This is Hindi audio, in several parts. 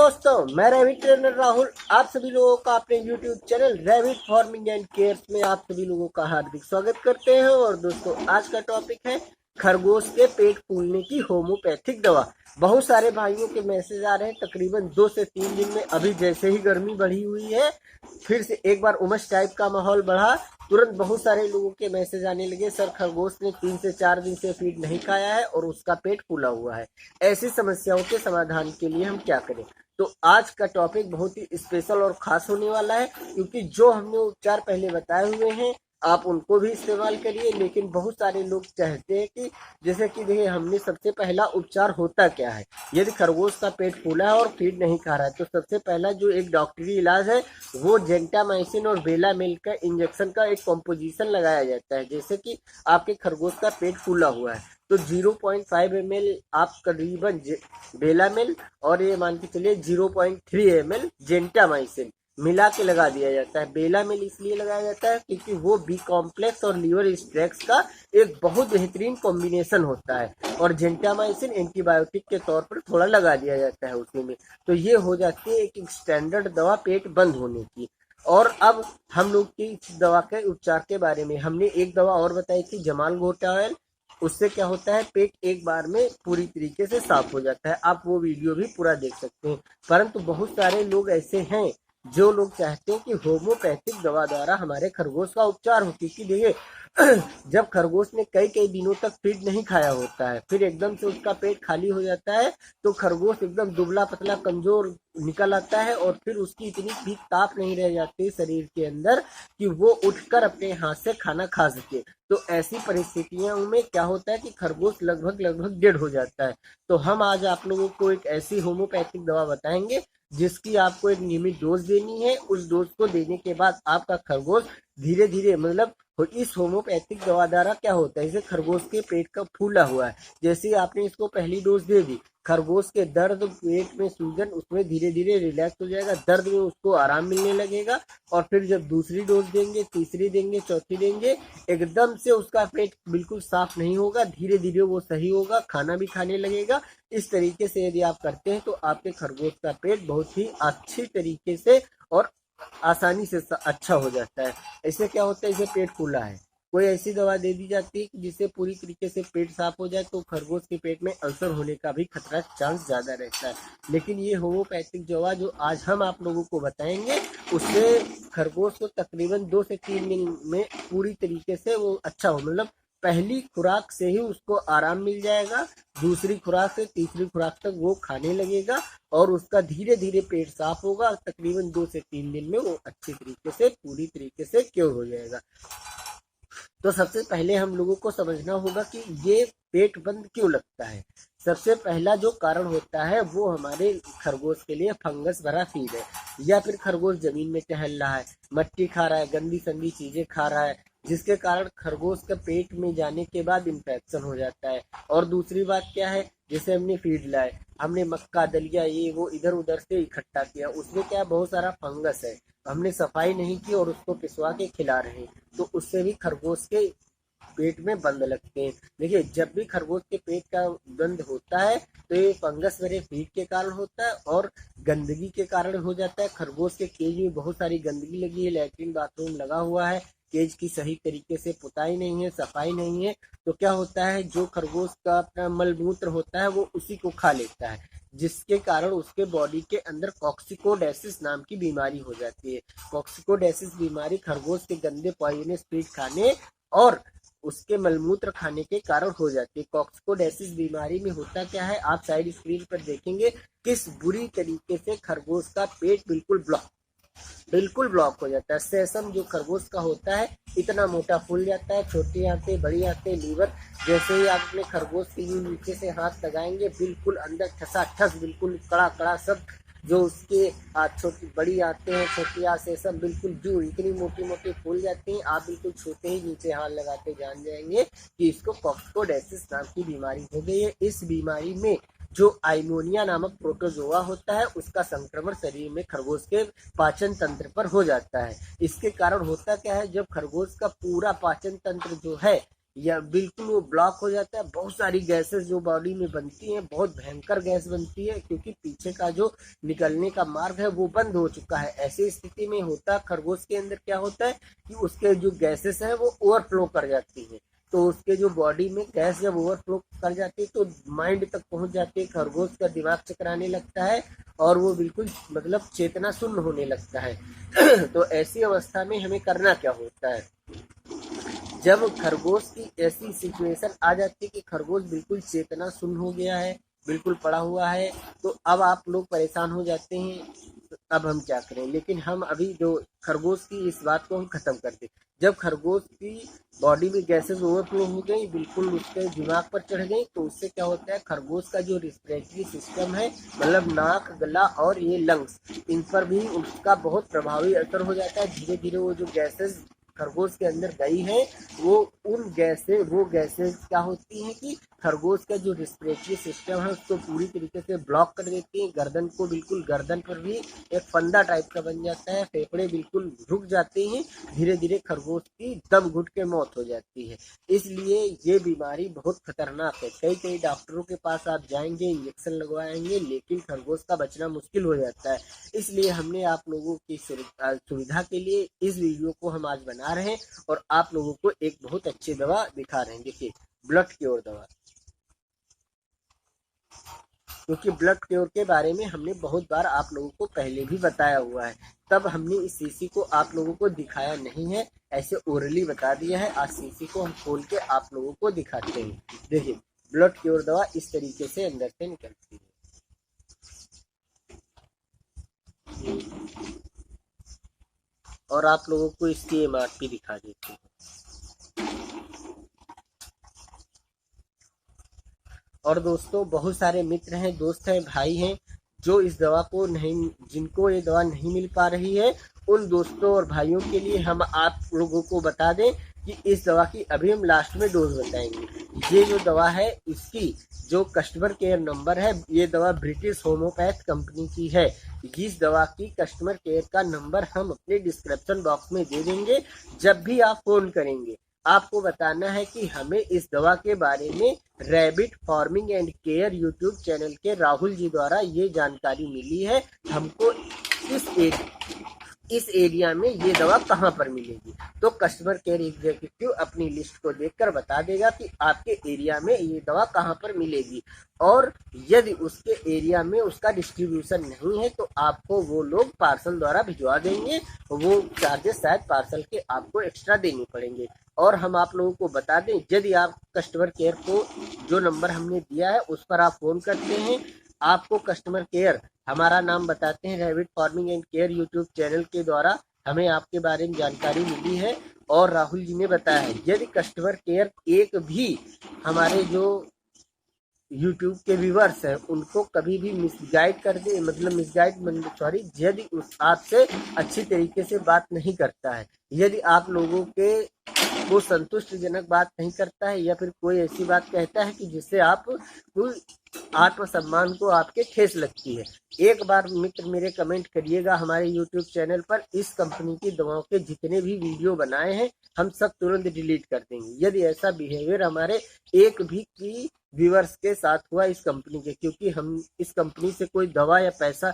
दोस्तों, मैं रैबिट ट्रेनर राहुल आप सभी लोगों का अपने YouTube channel rabbit farming and cares में आप सभी लोगों का हार्दिक स्वागत करते हैं। और दोस्तों, आज का टॉपिक है खरगोश के पेट फूलने की होम्योपैथिक दवा। बहुत सारे भाइयों के मैसेज आ रहे हैं तकरीबन 2 से 3 दिन में। अभी जैसे ही गर्मी बढ़ी हुई है, फिर से एक बार उमस टाइप का माहौल बढ़ा, तुरंत बहुत सारे लोगों के मैसेज आने लगे, सर खरगोश ने 3 से 4 दिन से फीड नहीं खाया है और उसका पेट फूला हुआ है। ऐसी समस्याओं के समाधान के लिए हम क्या करें? तो आज का टॉपिक बहुत ही स्पेशल और खास होने वाला है, क्योंकि जो हमने उपचार पहले बताए हुए हैं आप उनको भी इस्तेमाल करिए। लेकिन बहुत सारे लोग चाहते हैं कि जैसे कि देखिए, हमने सबसे पहला उपचार होता क्या है। यदि खरगोश का पेट फूला है और फीड नहीं खा रहा है तो सबसे पहला जो एक डॉक्टरी इलाज है वो जेंटामाइसिन और बेलामिल का इंजेक्शन का एक कॉम्पोजिशन लगाया जाता है। जैसे कि आपके खरगोश का पेट फूला हुआ है तो 0.5 ml आप करीबन बेलामिल और ये मान के चलिए 0.3 ml जेंटामाइसिन मिला के लगा दिया जाता है। बेलामिल इसलिए लगाया जाता है क्योंकि वो बी कॉम्प्लेक्स और लीवर स्ट्रेक्स का एक बहुत बेहतरीन कॉम्बिनेशन होता है, और जेंटामाइसिन एंटीबायोटिक के तौर पर थोड़ा लगा दिया जाता है उसी में। तो ये हो जाती है एक स्टैंडर्ड दवा पेट बंद होने की। और अब हम लोग की इस दवा के उपचार के बारे में हमने एक दवा और बताई थी, जमाल गोटा ऑयल। उससे क्या होता है, पेट एक बार में पूरी तरीके से साफ हो जाता है। आप वो वीडियो भी पूरा देख सकते हैं। परंतु बहुत सारे लोग ऐसे हैं जो लोग चाहते हैं कि होम्योपैथिक दवा द्वारा हमारे खरगोश का उपचार हो। क्योंकि देखिए, जब खरगोश ने कई कई दिनों तक फीड नहीं खाया होता है, फिर एकदम से उसका पेट खाली हो जाता है तो खरगोश एकदम दुबला पतला कमजोर निकल आता है, और फिर उसकी इतनी भी ताप नहीं रह जाती शरीर के अंदर कि वो उठकर अपने हाथ से खाना खा सके। तो ऐसी परिस्थितियों में क्या होता है कि खरगोश लगभग डेड हो जाता है। तो हम आज आप लोगों को एक ऐसी होम्योपैथिक दवा बताएंगे जिसकी आपको एक नियमित डोज देनी है। उस डोज को देने के बाद आपका खरगोश धीरे धीरे मतलब इस होम्योपैथिक दवा द्वारा क्या होता है, जैसे खरगोश के पेट का फूला हुआ है, जैसे ही आपने इसको पहली डोज दे दी, खरगोश के दर्द, पेट में सूजन उसमें धीरे धीरे रिलैक्स हो जाएगा, दर्द में उसको आराम मिलने लगेगा। और फिर जब दूसरी डोज देंगे, तीसरी देंगे, चौथी देंगे, एकदम से उसका पेट बिल्कुल साफ नहीं होगा, धीरे धीरे वो सही होगा, खाना भी खाने लगेगा। इस तरीके से यदि आप करते हैं तो आपके खरगोश का पेट बहुत ही अच्छी तरीके से और आसानी से अच्छा हो जाता है। ऐसे क्या होता है, जैसे पेट फूला है, कोई ऐसी दवा दे दी जाती है जिससे पूरी तरीके से पेट साफ हो जाए, तो खरगोश के पेट में अल्सर होने का भी खतरा चांस ज्यादा रहता है। लेकिन ये होम्योपैथिक दवा जो आज हम आप लोगों को बताएंगे, उससे खरगोश को तकरीबन 2 से 3 दिन में पूरी तरीके से वो अच्छा हो, मतलब पहली खुराक से ही उसको आराम मिल जाएगा, दूसरी खुराक से तीसरी खुराक तक वो खाने लगेगा और उसका धीरे धीरे पेट साफ होगा। तकरीबन 2 से 3 दिन में वो अच्छी तरीके से पूरी तरीके से क्योर हो जाएगा। तो सबसे पहले हम लोगों को समझना होगा कि ये पेट बंद क्यों लगता है। सबसे पहला जो कारण होता है वो हमारे खरगोश के लिए फंगस भरा फीड है, या फिर खरगोश जमीन में टहल रहा है, मट्टी खा रहा है, गंदी संदी चीजें खा रहा है, जिसके कारण खरगोश का पेट में जाने के बाद इन्फेक्शन हो जाता है। और दूसरी बात क्या है, जैसे हमने फीड लाए, हमने मक्का दलिया ये वो इधर उधर से इकट्ठा किया, उसमें क्या बहुत सारा फंगस है, हमने सफाई नहीं की और उसको पिसवा के खिला रहे हैं, तो उससे भी खरगोश के पेट में बंद लगते हैं। देखिए, जब भी खरगोश के पेट का बंद होता है तो ये फंगस भरे फीड के कारण होता है और गंदगी के कारण हो जाता है। खरगोश के केज में बहुत सारी गंदगी लगी है, लैट्रिन बाथरूम लगा हुआ है, केज की सही तरीके से पुताई नहीं है, सफाई नहीं है, तो क्या होता है, जो खरगोश का अपना मल मूत्र होता है वो उसी को खा लेता है, जिसके कारण उसके बॉडी के अंदर कॉक्सिकोडेसिस नाम की बीमारी हो जाती है। कॉक्सिकोडेसिस बीमारी खरगोश के गंदे पॉइजनस फीड खाने और उसके मलमूत्र खाने के कारण हो जाती है। कॉक्सिकोडेसिस बीमारी में होता क्या है, आप साइड स्क्रीन पर देखेंगे किस बुरी तरीके से खरगोश का पेट बिल्कुल ब्लॉक हो जाता है। सेसम जो खरगोश का होता है इतना मोटा फूल जाता है, छोटी आंतें, बड़ी आंतें, लीवर, जैसे ही आप अपने खरगोश के नीचे से हाथ लगाएंगे बिल्कुल अंदर ठसाठस बिल्कुल कड़ा कड़ा सब जो उसके छोटी बड़ी आते हैं, छोटी आंत से सब बिल्कुल जू इतनी मोटी मोटी फूल जाती हैं, आप बिल्कुल छूते ही नीचे हाथ लगाते जान जाएंगे कि इसको कॉक्सिकोडेसिस नाम की बीमारी हो गई है। इस बीमारी में जो आइमोनिया नामक प्रोटोजोआ होता है उसका संक्रमण शरीर में खरगोश के पाचन तंत्र पर हो जाता है। इसके कारण होता क्या है, जब खरगोश का पूरा पाचन तंत्र जो है या बिल्कुल वो ब्लॉक हो जाता है। बहुत सारी गैसेस जो बॉडी में बनती हैं, बहुत भयंकर गैस बनती है, क्योंकि पीछे का जो निकलने का मार्ग है वो बंद हो चुका है। ऐसी स्थिति में होता खरगोश के अंदर क्या होता है कि उसके जो गैसेस हैं वो ओवरफ्लो कर जाती हैं। तो उसके जो बॉडी में गैस जब ओवरफ्लो कर जाती है तो माइंड तक पहुंच जाती है, खरगोश का दिमाग चकराने लगता है और वो बिल्कुल मतलब चेतना शून्य होने लगता है। तो ऐसी अवस्था में हमें करना क्या होता है, जब खरगोश की ऐसी सिचुएशन आ जाती है कि खरगोश बिल्कुल चेतना शून्य हो गया है, बिल्कुल पड़ा हुआ है, तो अब आप लोग परेशान हो जाते हैं अब हम क्या करें। लेकिन हम अभी जो खरगोश की इस बात को हम खत्म करते, जब खरगोश की बॉडी में गैसेस ओवरफ्लो हो गई, बिल्कुल उसके दिमाग पर चढ़ गई, तो उससे क्या होता है, खरगोश का जो रिस्पिरेटरी सिस्टम है, मतलब नाक, गला और ये लंग्स, इन पर भी उसका बहुत प्रभावी असर हो जाता है। धीरे धीरे वो जो गैसेस खरगोश के अंदर गई है, वो गैसेस क्या होती हैं कि खरगोश का जो रिस्पिरेटरी सिस्टम है उसको पूरी तरीके से ब्लॉक कर देती है। गर्दन को बिल्कुल, गर्दन पर भी एक फंदा टाइप का बन जाता है, फेफड़े बिल्कुल रुक जाते हैं। धीरे धीरे खरगोश की दम घुट के मौत हो जाती है। इसलिए ये बीमारी बहुत खतरनाक है। कई कई डॉक्टरों के पास आप जाएंगे, इंजेक्शन लगवाएंगे, लेकिन खरगोश का बचना मुश्किल हो जाता है। इसलिए हमने आप लोगों की सुविधा के लिए इस वीडियो को हम आज बना रहे हैं और आप लोगों को एक बहुत अच्छी दवा दिखा रहे हैं। देखिए, ब्लड क्योर दवा, क्योंकि ब्लड क्योर के बारे में हमने बहुत बार आप लोगों को पहले भी बताया हुआ है, तब हमने इस शीशी को आप लोगों को दिखाया नहीं है, ऐसे ओरली बता दिया है। आज शीशी को हम खोल के आप लोगों को दिखाते हैं। देखिए, ब्लड क्योर दवा इस तरीके से अंदर से निकलती है। और आप लोगों को इसकी एमआरपी दिखा देते हैं। और दोस्तों, बहुत सारे मित्र हैं, दोस्त हैं, भाई हैं जो इस दवा को नहीं, जिनको ये दवा नहीं मिल पा रही है, उन दोस्तों और भाइयों के लिए हम आप लोगों को बता दें कि इस दवा की अभी हम लास्ट में डोज बताएंगे। ये जो दवा है इसकी जो कस्टमर केयर नंबर है, ये दवा ब्रिटिश होम्योपैथ कंपनी की है। इस दवा की कस्टमर केयर का नंबर हम अपने डिस्क्रिप्शन बॉक्स में दे देंगे। जब भी आप फोन करेंगे, आपको बताना है कि हमें इस दवा के बारे में rabbit farming and care YouTube channel के राहुल जी द्वारा ये जानकारी मिली है। हमको इस एरिया में ये दवा कहाँ पर मिलेगी, तो कस्टमर केयर एग्जीक्यूटिव अपनी लिस्ट को देखकर बता देगा कि आपके एरिया में ये दवा कहाँ पर मिलेगी। और यदि उसके एरिया में उसका डिस्ट्रीब्यूशन नहीं है तो आपको वो लोग पार्सल द्वारा भिजवा देंगे। वो चार्जेस शायद पार्सल के आपको एक्स्ट्रा देने पड़ेंगे। और हम आप लोगों को बता दें, यदि आप कस्टमर केयर को जो नंबर हमने दिया है उस पर आप फ़ोन करते हैं, आपको कस्टमर केयर हमारा नाम बताते हैं, rabbit farming and care YouTube channel के द्वारा हमें आपके बारे में जानकारी मिली है और राहुल जी ने बताया है। यदि कस्टमर केयर एक भी हमारे जो यूट्यूब के व्यूवर्स हैं उनको कभी भी मिसगाइड कर दे, मतलब यदि उस आपसे अच्छी तरीके से बात नहीं करता है, यदि आप लोगों के वो संतुष्टिजनक बात नहीं करता है, या फिर कोई ऐसी बात कहता है कि जिससे आप कोई आत्मसम्मान को आपके ठेस लगती है, एक बार मित्र मेरे कमेंट करिएगा हमारे YouTube चैनल पर। इस कंपनी की दवाओं के जितने भी वीडियो बनाए हैं हम सब तुरंत डिलीट कर देंगे यदि ऐसा बिहेवियर हमारे एक भी की व्यूअर्स के साथ हुआ इस कंपनी के। क्योंकि हम इस कंपनी से कोई दवा या पैसा,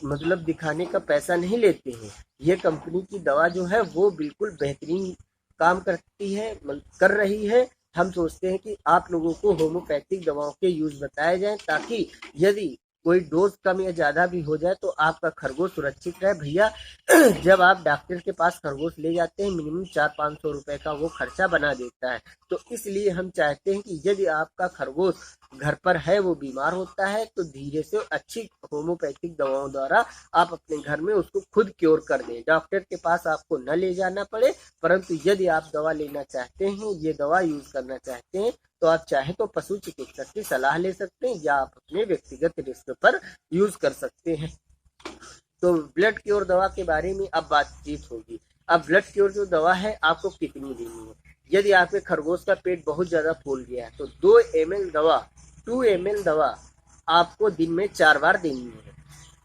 मतलब दिखाने का पैसा नहीं लेते हैं। ये कंपनी की दवा जो है वो बिल्कुल बेहतरीन काम करती है, कर रही है। हम सोचते हैं कि आप लोगों को होम्योपैथिक दवाओं के यूज बताए जाएं, ताकि यदि कोई डोज कम या ज़्यादा भी हो जाए तो आपका खरगोश सुरक्षित रहे। भैया, जब आप डॉक्टर के पास खरगोश ले जाते हैं, मिनिमम 400-500 रुपए का वो खर्चा बना देता है। तो इसलिए हम चाहते हैं कि यदि आपका खरगोश घर पर है, वो बीमार होता है, तो धीरे से अच्छी होम्योपैथिक दवाओं द्वारा आप अपने घर में उसको खुद क्योर कर दें। डॉक्टर के पास आपको न ले जाना पड़े। परंतु यदि आप दवा लेना चाहते हैं, ये दवा यूज करना चाहते हैं, तो आप चाहे तो पशु चिकित्सक की सलाह ले सकते हैं या आप अपने व्यक्तिगत रिस्क पर यूज कर सकते हैं। तो ब्लड क्योर दवा के बारे में अब बातचीत होगी। अब ब्लड क्योर जो दवा है आपको कितनी देनी है। यदि आपके खरगोश का पेट बहुत ज्यादा फूल गया है तो 2 ml दवा आपको दिन में 4 बार देनी है।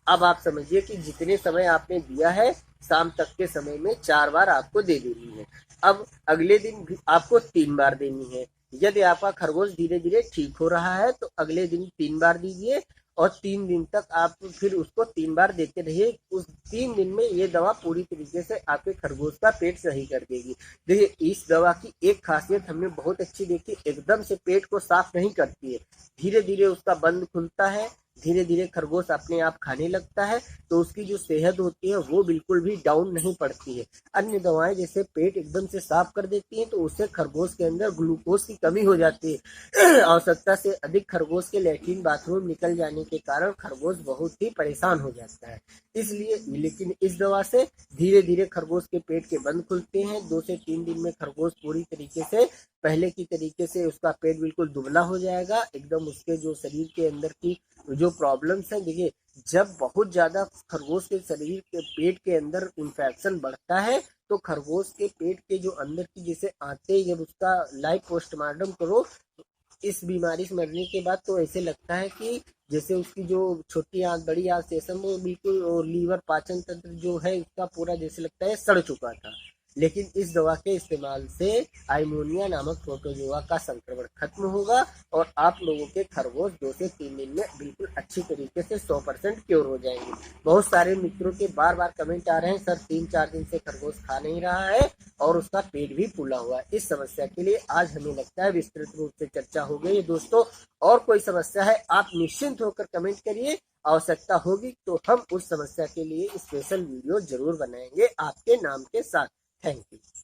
अब आप समझिए कि जितने समय आपने दिया है, शाम तक के समय में 4 बार आपको दे देनी है। अब अगले दिन भी आपको 3 बार देनी है। यदि आपका खरगोश धीरे धीरे ठीक हो रहा है तो अगले दिन 3 बार दीजिए और 3 दिन तक आप फिर उसको 3 बार देते रहिए। उस 3 दिन में ये दवा पूरी तरीके से आपके खरगोश का पेट सही कर देगी। देखिए, इस दवा की एक खासियत हमने बहुत अच्छी देखी, एकदम से पेट को साफ नहीं करती है, धीरे धीरे उसका बंद खुलता है, धीरे धीरे खरगोश अपने आप खाने लगता है, तो उसकी जो सेहत होती है वो बिल्कुल भी डाउन नहीं पड़ती है। अन्य दवाएं जैसे पेट एकदम से साफ कर देती हैं तो उससे खरगोश के अंदर ग्लूकोज की कमी हो जाती है। आवश्यकता से अधिक खरगोश के लैट्रिन बाथरूम निकल जाने के कारण खरगोश बहुत ही परेशान हो जाता है। इसलिए लेकिन इस दवा से धीरे धीरे खरगोश के पेट के बंद खुलते हैं। 2 से 3 दिन में खरगोश पूरी तरीके से पहले की तरीके से उसका पेट बिल्कुल दुबला हो जाएगा। एकदम उसके जो शरीर के अंदर की जो प्रॉब्लम्स है, देखिए जब बहुत ज्यादा खरगोश के शरीर के पेट के अंदर इन्फेक्शन बढ़ता है तो खरगोश के पेट के जो अंदर की जैसे आते ही जब उसका लाइव पोस्टमार्टम करो इस बीमारी से मरने के बाद, तो ऐसे लगता है कि जैसे उसकी जो छोटी आंत बड़ी आंत शेषम वो बिल्कुल, और लीवर पाचन तंत्र जो है उसका पूरा जैसे लगता है सड़ चुका था। लेकिन इस दवा के इस्तेमाल से आइमोनिया नामक प्रोटोजोआ का संक्रमण खत्म होगा और आप लोगों के खरगोश 2 से 3 दिन में बिल्कुल अच्छी तरीके से 100% क्योर हो जाएंगे। बहुत सारे मित्रों के बार बार कमेंट आ रहे हैं, सर 3-4 दिन से खरगोश खा नहीं रहा है और उसका पेट भी फूला हुआ है। इस समस्या के लिए आज हमें लगता है विस्तृत रूप से चर्चा हो गई। दोस्तों, और कोई समस्या है आप निश्चिंत होकर कमेंट करिए, आवश्यकता होगी तो हम उस समस्या के लिए स्पेशल वीडियो जरूर बनाएंगे आपके नाम के साथ। Thank you.